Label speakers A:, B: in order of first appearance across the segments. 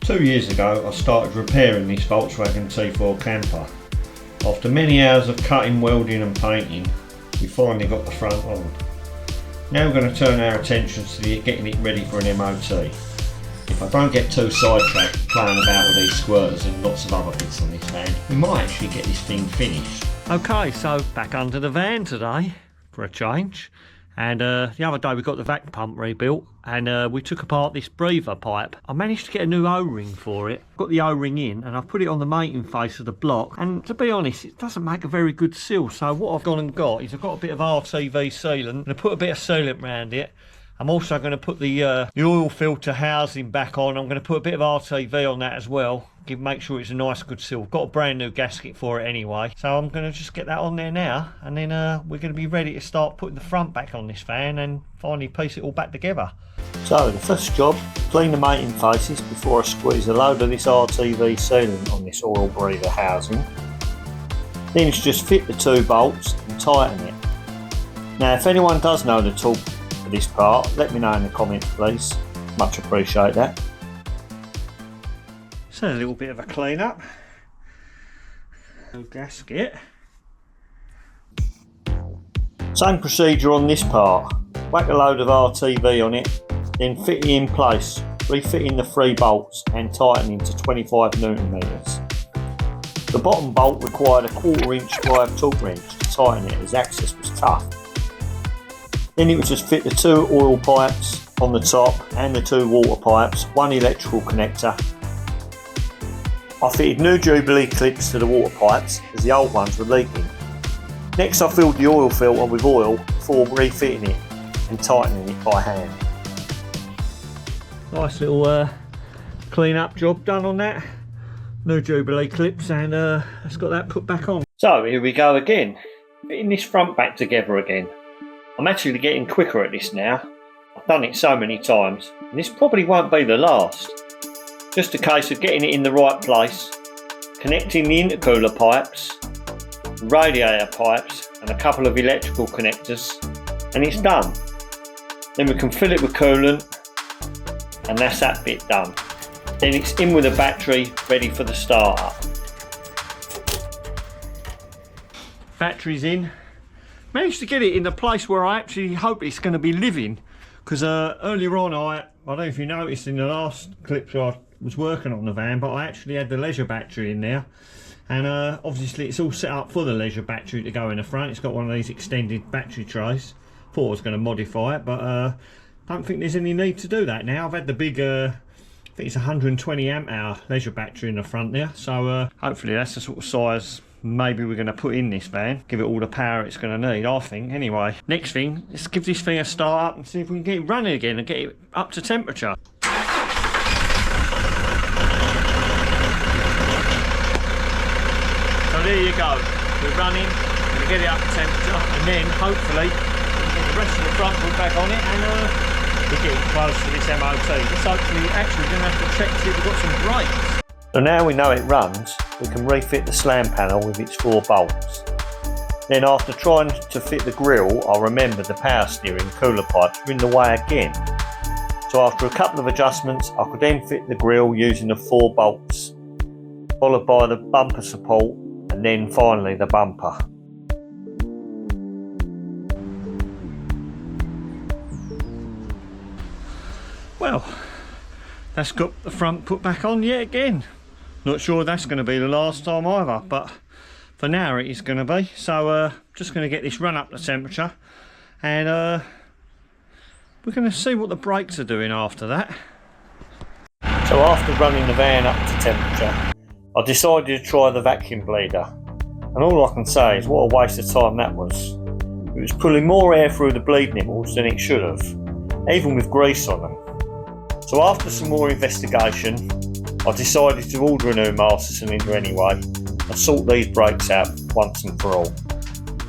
A: 2 years ago I started repairing this Volkswagen T4 camper. After many hours of cutting, welding and painting, we finally got the front on. Now we're going to turn our attentions to getting it ready for an MOT. If I don't get too sidetracked playing about with these squirters and lots of other bits on this van, we might actually get this thing finished.
B: Okay, so back under the van today for a change. And the other day we got the vac pump rebuilt and we took apart this breather pipe. I managed to get a new O-ring for it. Got the O-ring in and I put it on the mating face of the block, and to be honest it doesn't make a very good seal. So what I've gone and got is I've got a bit of RTV sealant. I'm going to put a bit of sealant around it. I'm also going to put the oil filter housing back on. I'm going to put a bit of RTV on that as well. Make sure it's a nice good seal. I've got a brand new gasket for it anyway. So I'm going to just get that on there now, and then we're going to be ready to start putting the front back on this van and finally piece it all back together.
A: So the first job, clean the mating faces before I squeeze a load of this RTV sealant on this oil breather housing. Then it's just fit the 2 bolts and tighten it. Now if anyone does know the tool for this part, let me know in the comments please. Much appreciate that.
B: So a little bit of a clean up. No gasket.
A: Same procedure on this part. Whack a load of RTV on it, then fit it in place, refitting the 3 bolts and tightening to 25 Newton meters. The bottom bolt required a 1/4 inch drive torque wrench to tighten it as access was tough. Then it would just fit the 2 oil pipes on the top and the 2 water pipes, 1 electrical connector. I fitted new Jubilee clips to the water pipes as the old ones were leaking. Next I filled the oil filter with oil before refitting it and tightening it by hand.
B: Nice little clean up job done on that. New Jubilee clips, and let's got that put back on.
A: So here we go again, fitting this front back together again. I'm actually getting quicker at this now. I've done it so many times, and this probably won't be the last. Just a case of getting it in the right place, connecting the intercooler pipes, radiator pipes and a couple of electrical connectors, and it's done. Then we can fill it with coolant, and that's that bit done. Then it's in with a battery ready for the start-up.
B: Battery's in. Managed to get it in the place where I actually hope it's going to be living, because earlier on I don't know if you noticed in the last clips I was working on the van, but I actually had the leisure battery in there, and obviously it's all set up for the leisure battery to go in the front. It's got one of these extended battery trays. Thought I was going to modify it, but don't think there's any need to do that now. I've had the big I think it's 120 amp hour leisure battery in the front there, so hopefully that's the sort of size maybe we're going to put in this van, give it all the power it's going to need, I think. Anyway, next thing, let's give this thing a start up and see if we can get it running again and get it up to temperature. So there you go, we're running, we're going to get it up to temperature, and then hopefully we can get the rest of the front put back on it, and we're getting close to this MOT. Just hopefully actually going to have to check to see if we've got some brakes.
A: So now we know it runs, we can refit the slam panel with its 4 bolts. Then after trying to fit the grille, I remembered the power steering cooler pipes were in the way again. So after a couple of adjustments, I could then fit the grille using the 4 bolts, followed by the bumper support, and then finally the bumper.
B: Well, that's got the front put back on yet again. Not sure that's going to be the last time either, but for now it is going to be. So just going to get this run up to temperature, and we're going to see what the brakes are doing after that.
A: So after running the van up to temperature, I decided to try the vacuum bleeder, and all I can say is what a waste of time that was. It was pulling more air through the bleed nipples than it should have, even with grease on them. So after some more investigation, I decided to order a new master cylinder anyway and sort these brakes out once and for all.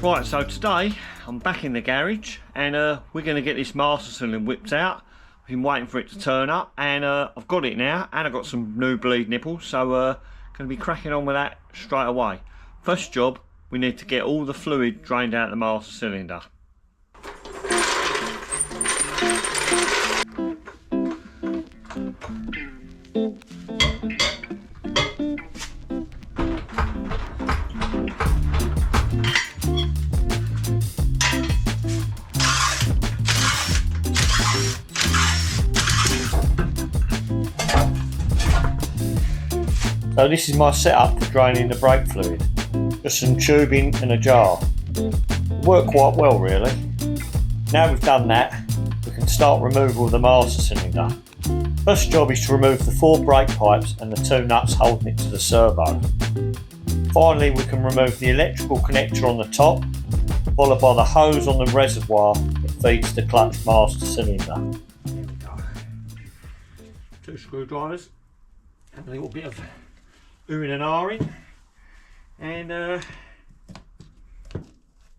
B: Right, so today I'm back in the garage, and we're going to get this master cylinder whipped out. I've been waiting for it to turn up, and I've got it now, and I've got some new bleed nipples, so going to be cracking on with that straight away. First job, we need to get all the fluid drained out of the master cylinder.
A: So this is my setup for draining the brake fluid. Just some tubing and a jar. It worked quite well really. Now we've done that, we can start removal of the master cylinder. First job is to remove the 4 brake pipes and the 2 nuts holding it to the servo. Finally we can remove the electrical connector on the top, followed by the hose on the reservoir that feeds the clutch master cylinder. There we go. 2 screwdrivers and a little bit of oohing and ahhing, and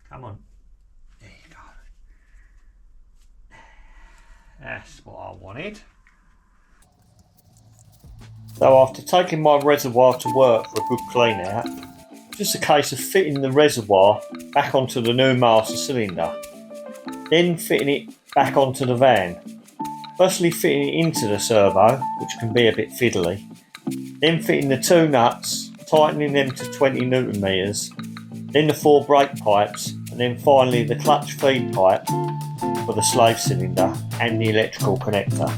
A: come on, there you go, that's what I wanted. So after taking my reservoir to work for a good clean out, just a case of fitting the reservoir back onto the new master cylinder, then fitting it back onto the van. Firstly fitting it into the servo, which can be a bit fiddly, then fitting the 2 nuts, tightening them to 20 Newton meters, then the 4 brake pipes, and then finally the clutch feed pipe for the slave cylinder and the electrical connector.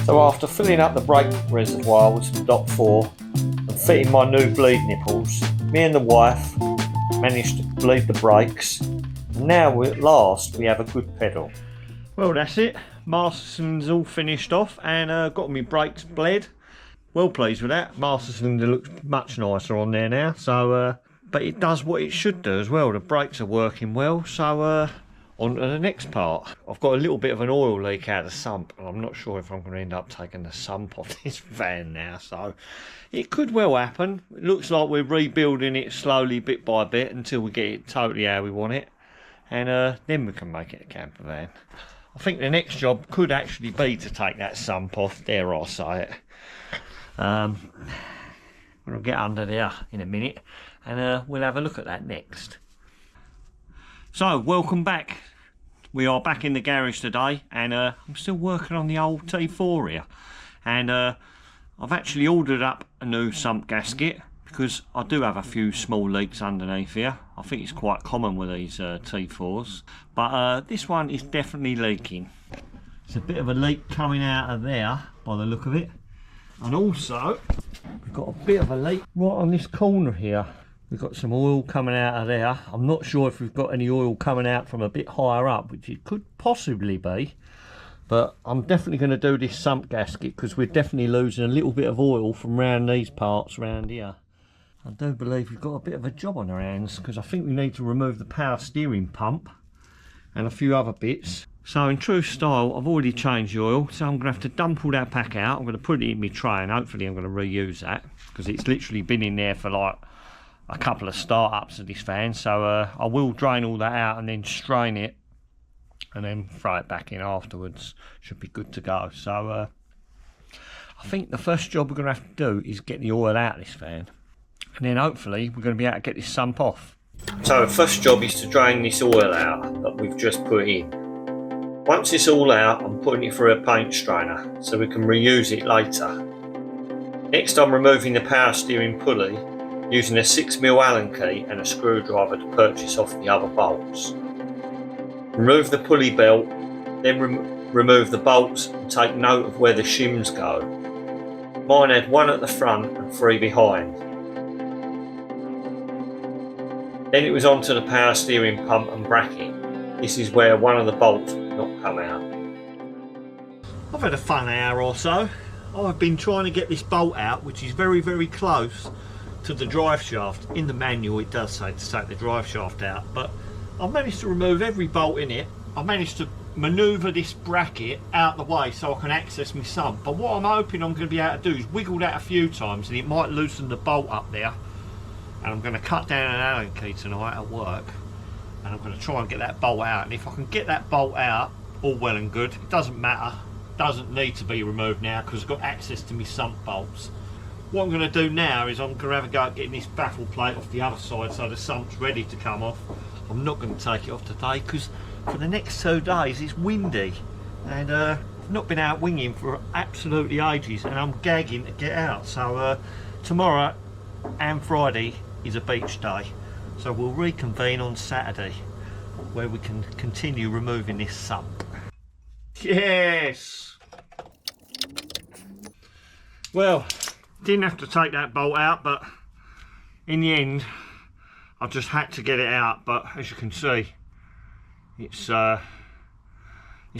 A: So after filling up the brake reservoir with some DOT 4 and fitting my new bleed nipples, me and the wife managed to bleed the brakes, and now at last we have a good pedal.
B: Well, that's it. Master cylinder's all finished off and got my brakes bled. Well pleased with that. Master cylinder looks much nicer on there now. So, but it does what it should do as well. The brakes are working well. So, on to the next part. I've got a little bit of an oil leak out of the sump, and I'm not sure if I'm going to end up taking the sump off this van now. So, it could well happen. It looks like we're rebuilding it slowly, bit by bit, until we get it totally how we want it, and then we can make it a camper van. I think the next job could actually be to take that sump off, dare I say it. We'll get under there in a minute and we'll have a look at that next. So welcome back. We are back in the garage today, and I'm still working on the old T4 here, and I've actually ordered up a new sump gasket because I do have a few small leaks underneath here. I think it's quite common with these T4s, but this one is definitely leaking. It's a bit of a leak coming out of there by the look of it. And also, we've got a bit of a leak right on this corner here. We've got some oil coming out of there. I'm not sure if we've got any oil coming out from a bit higher up, which it could possibly be. But I'm definitely going to do this sump gasket because we're definitely losing a little bit of oil from around these parts around here. I do believe we've got a bit of a job on our hands because I think we need to remove the power steering pump and a few other bits. So in true style, I've already changed the oil, so I'm going to have to dump all that pack out. I'm going to put it in my tray and hopefully I'm going to reuse that because it's literally been in there for like a couple of startups of this van. So I will drain all that out and then strain it and then throw it back in afterwards. Should be good to go. So I think the first job we're going to have to do is get the oil out of this van, and then hopefully we're going to be able to get this sump off.
A: So the first job is to drain this oil out that we've just put in. Once it's all out, I'm putting it through a paint strainer so we can reuse it later. Next, I'm removing the power steering pulley using a 6mm Allen key and a screwdriver to purchase off the other bolts. Remove the pulley belt, then remove the bolts and take note of where the shims go. Mine had 1 at the front and 3 behind. Then it was onto the power steering pump and bracket. This is where 1 of the bolts would not come out.
B: I've had a fun hour or so. I've been trying to get this bolt out, which is very, very close to the drive shaft. In the manual it does say to take the drive shaft out, but I've managed to remove every bolt in it. I managed to manoeuvre this bracket out the way so I can access my sump. But what I'm hoping I'm going to be able to do is wiggle that a few times and it might loosen the bolt up there. And I'm going to cut down an Allen key tonight at work, and I'm going to try and get that bolt out. And if I can get that bolt out, all well and good. It doesn't matter, doesn't need to be removed now because I've got access to my sump bolts. What I'm going to do now is I'm going to have a go at getting this baffle plate off the other side so the sump's ready to come off. I'm not going to take it off today because for the next 2 days it's windy, and I I've not been out winging for absolutely ages and I'm gagging to get out. So tomorrow and Friday is a beach day. So we'll reconvene on Saturday where we can continue removing this sump. Yes! Well, didn't have to take that bolt out, but in the end I just had to get it out. But as you can see, it's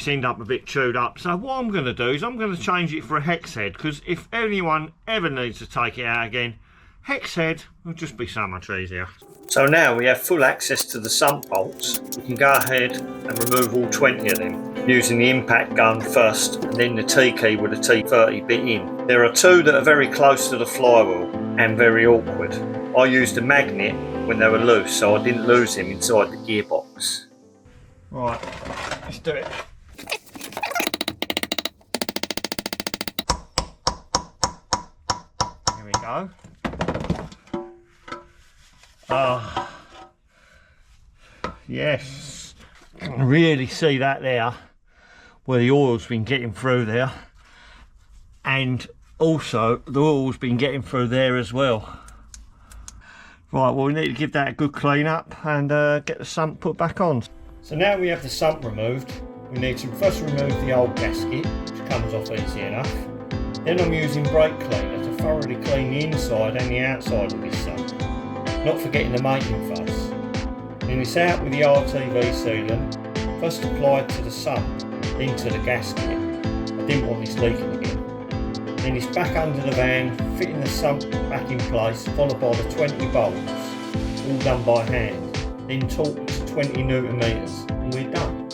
B: ended up a bit chewed up. So what I'm going to do is I'm going to change it for a hex head, because if anyone ever needs to take it out again, hex head will just be so much easier. So now we have full access to the sump bolts. We can go ahead and remove all 20 of them using the impact gun first and then the T-key with a T30 bit in. There are two that are very close to the flywheel and very awkward. I used a magnet when they were loose so I didn't lose them inside the gearbox. Right, let's do it. Here we go. Yes, you can really see that there, where the oil's been getting through there, and also the oil's been getting through there as well. Right, well we need to give that a good clean up and get the sump put back on. So now we have the sump removed, we need to first remove the old gasket, which comes off easy enough. Then I'm using brake cleaner to thoroughly clean the inside and the outside of this sump, not forgetting the mating face. Then it's out with the RTV sealant, first applied to the sump, then to the gasket. I didn't want this leaking again. Then it's back under the van, fitting the sump back in place, followed by the 20 bolts, all done by hand. Then torqued to 20 Newton meters, and we're done.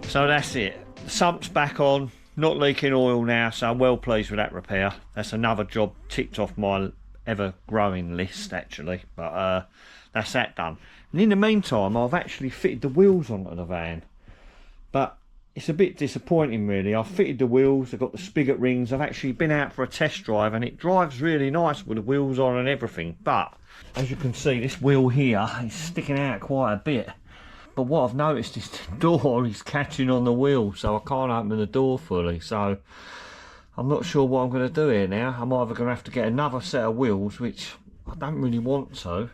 B: So that's it. The sump's back on, not leaking oil now, so I'm well pleased with that repair. That's another job ticked off my ever-growing list actually, but that's that done. And in the meantime I've actually fitted the wheels onto the van, but it's a bit disappointing really. I've fitted the wheels, I've got the spigot rings, I've actually been out for a test drive and it drives really nice with the wheels on and everything, but as you can see this wheel here is sticking out quite a bit. But what I've noticed is the door is catching on the wheel, so I can't open the door fully, so I'm not sure what I'm going to do here now. I'm either going to have to get another set of wheels, which I don't really want to,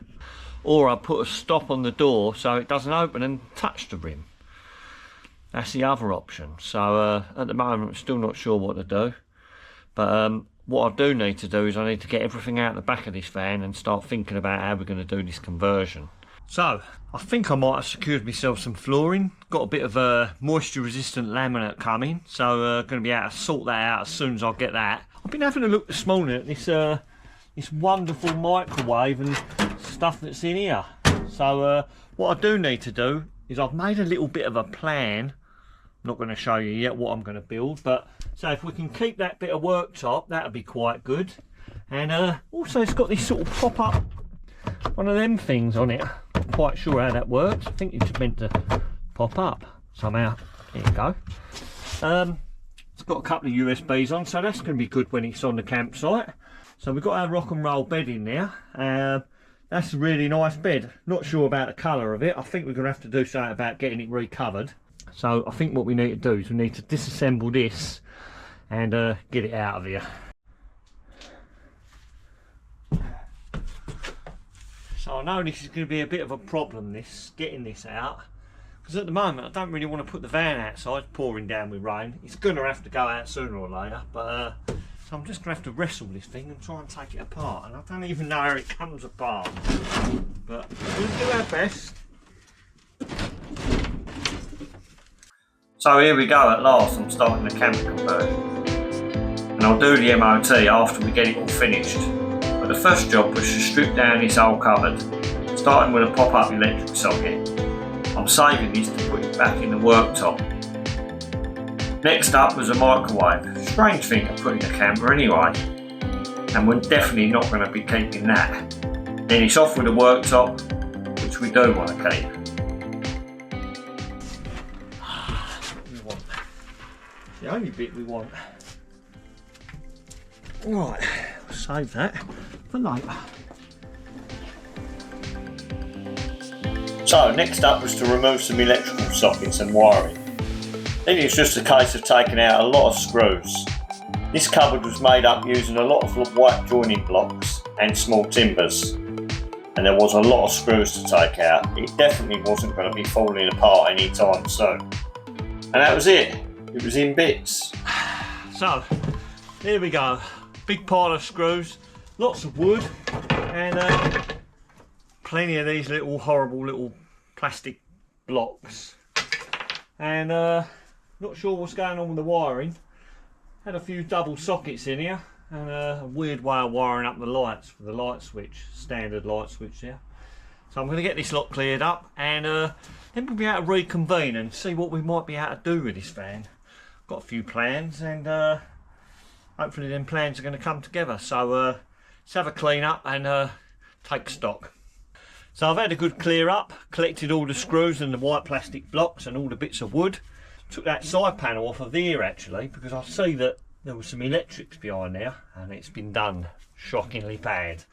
B: or I'll put a stop on the door so it doesn't open and touch the rim. That's the other option. So at the moment I'm still not sure what to do, but what I do need to do is I need to get everything out the back of this van and start thinking about how we're going to do this conversion. So I think I might have secured myself some flooring. Got a bit of a moisture resistant laminate coming, so going to be able to sort that out as soon as I get that. I've been having a look this morning at this wonderful microwave and stuff that's in here. So what I do need to do is I've made a little bit of a plan. I'm not going to show you yet what I'm going to build, but so if we can keep that bit of worktop, that'll be quite good. And also it's got this sort of pop-up, one of them things on it. Not quite sure how that works. I think it's meant to pop up somehow. There you go. It's got a couple of USBs on, so that's going to be good when it's on the campsite. So we've got our rock and roll bed in there. That's a really nice bed. Not sure about the colour of it. I think we're going to have to do something about getting it recovered. So I think what we need to do is we need to disassemble this and get it out of here. So I know this is going to be a bit of a problem, getting this out, because at the moment I don't really want to put the van outside pouring down with rain. It's going to have to go out sooner or later, but so I'm just going to have to wrestle this thing and try and take it apart, and I don't even know how it comes apart, but we'll do our best. So here we go, at last I'm starting the camper conversion, and I'll do the MOT after we get it all finished. But the first job was to strip down this old cupboard, starting with a pop-up electric socket. I'm saving this to put it back in the worktop. Next up was a microwave, strange thing to put in a camper anyway, and we're definitely not going to be keeping that. Then it's off with the worktop, which we do want to keep. The only bit we want. Right, we'll save that for later. So next up was to remove some electrical sockets and wiring.
A: Then it's just a case of taking out a lot of screws. This cupboard was made up using a lot of white joining blocks and small timbers, and there was a lot of screws to take out. It definitely wasn't going to be falling apart anytime soon. And that was it. It was in bits.
B: So, here we go. Big pile of screws, lots of wood, and plenty of these little horrible little plastic blocks. And not sure what's going on with the wiring. Had a few double sockets in here, and a weird way of wiring up the lights for the light switch, standard light switch there. So I'm going to get this lot cleared up, and then we'll be able to reconvene and see what we might be able to do with this van. Got a few plans, and hopefully them plans are going to come together. So let's have a clean up and take stock. So I've had a good clear up, collected all the screws and the white plastic blocks and all the bits of wood. Took that side panel off of here actually, because I see that there was some electrics behind there and it's been done shockingly bad.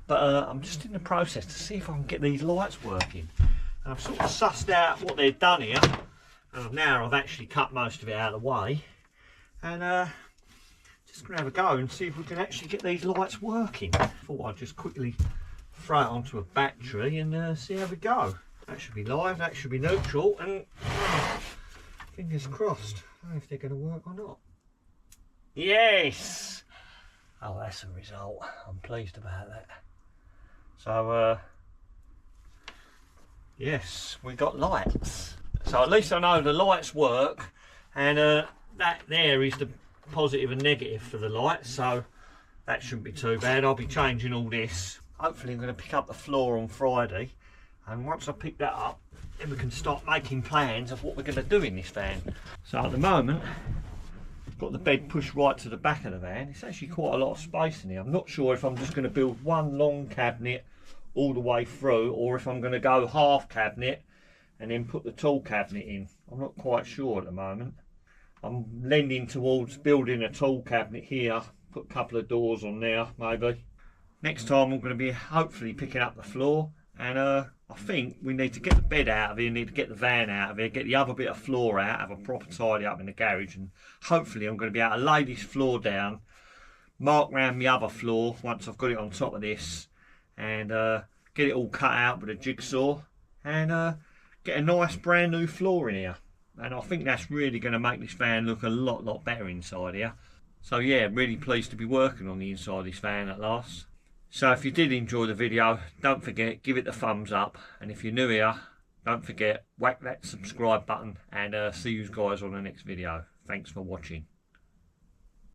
B: But I'm just in the process to see if I can get these lights working. And I've sort of sussed out what they've done here. And now I've actually cut most of it out of the way. And just going to have a go and see if we can actually get these lights working. Thought I'd just quickly throw it onto a battery and see how we go. That should be live, that should be neutral, and fingers crossed. I don't know if they're going to work or not. Yes! Oh, that's a result. I'm pleased about that. So, yes, we got lights. So at least I know the lights work, and that there is the positive and negative for the lights, so that shouldn't be too bad. I'll be changing all this. Hopefully I'm going to pick up the floor on Friday, and once I pick that up, then we can start making plans of what we're going to do in this van. So at the moment, I've got the bed pushed right to the back of the van. It's actually quite a lot of space in here. I'm not sure if I'm just going to build one long cabinet all the way through, or if I'm going to go half cabinet and then put the tall cabinet in. I'm not quite sure at the moment. I'm leaning towards building a tall cabinet here, put a couple of doors on there maybe. Next time I'm going to be hopefully picking up the floor, and I think we need to get the bed out of here, need to get the van out of here, get the other bit of floor out, have a proper tidy up in the garage, and hopefully I'm going to be able to lay this floor down, mark round the other floor once I've got it on top of this, and get it all cut out with a jigsaw, and get a nice brand new floor in here. And I think that's really going to make this van look a lot better inside here. So yeah, really pleased to be working on the inside of this van at last. So if you did enjoy the video, don't forget, give it the thumbs up, and if you're new here, don't forget, whack that subscribe button, and see you guys on the next video. Thanks for watching.